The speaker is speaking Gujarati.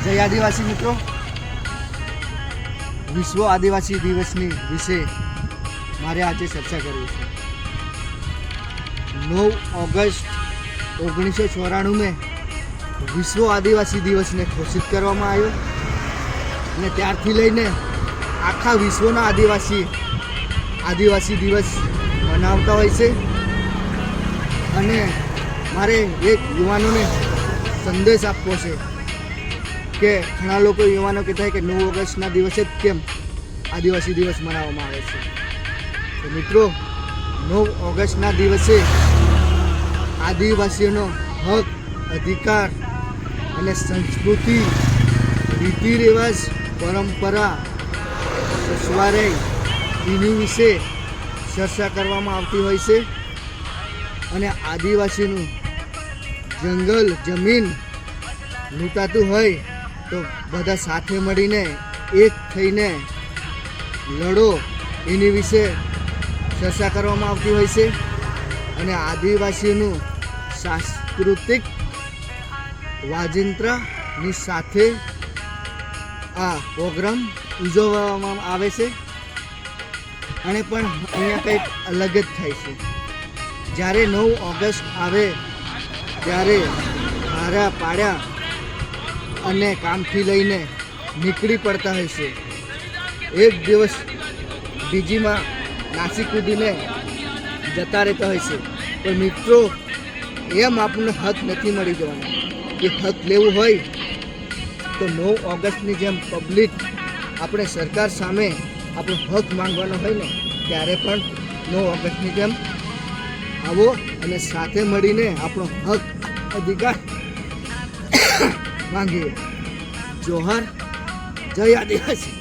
જય આદિવાસી મિત્રો, વિશ્વ આદિવાસી દિવસની વિશે મારે આજે ચર્ચા કરવી છે। 9 ઓગસ્ટ 1994 में વિશ્વ આદિવાસી દિવસને ઘોષિત કરવામાં આવ્યો અને ત્યારથી લઈને આખા વિશ્વના આદિવાસી દિવસ મનાવતા હોય છે। અને મારે એક યુવાનોને સંદેશ આપવો છે કે ઘણા લોકો યુવાનો કહેતા હોય કે 9 ઓગસ્ટના દિવસે જ કેમ આદિવાસી દિવસ મનાવવામાં આવે છે। તો મિત્રો, 9 ઓગસ્ટના દિવસે આદિવાસીઓનો હક, અધિકાર અને સંસ્કૃતિ, રીતિ રિવાજ, પરંપરા, સસવારે એની વિશે ચર્ચા કરવામાં આવતી હોય છે। અને આદિવાસીનું જંગલ જમીન લૂંટાતું હોય તો બધા સાથે મળીને એક થઈને લડો એની વિશે ચર્ચા કરવામાં આવતી હોય છે। અને આદિવાસીનું સાંસ્કૃતિક વાજિંત્રની સાથે આ પ્રોગ્રામ ઉજવવામાં આવે છે। અને પણ અહીંયા કંઈક અલગ જ થાય છે। જ્યારે 9 ઓગસ્ટ આવે ત્યારે હારા પાડ્યા અને કામથી લઈને નીકળી પડતા હોય છે। એક દિવસ બીજીમાં નાસી કૂદીને જતા રહેતા હોય છે। પણ મિત્રો, એમ આપણને હક નથી મળી જવાનો। કે હક લેવું હોય તો 9 ઓગસ્ટની જેમ પબ્લિક આપણે સરકાર સામે આપણો હક માંગવાનો હોય ને ત્યારે પણ 9 ઓગસ્ટની જેમ આવો અને સાથે મળીને આપણો હક, અધિકાર માંગીએ। જોહાર, જય આદિવાસી।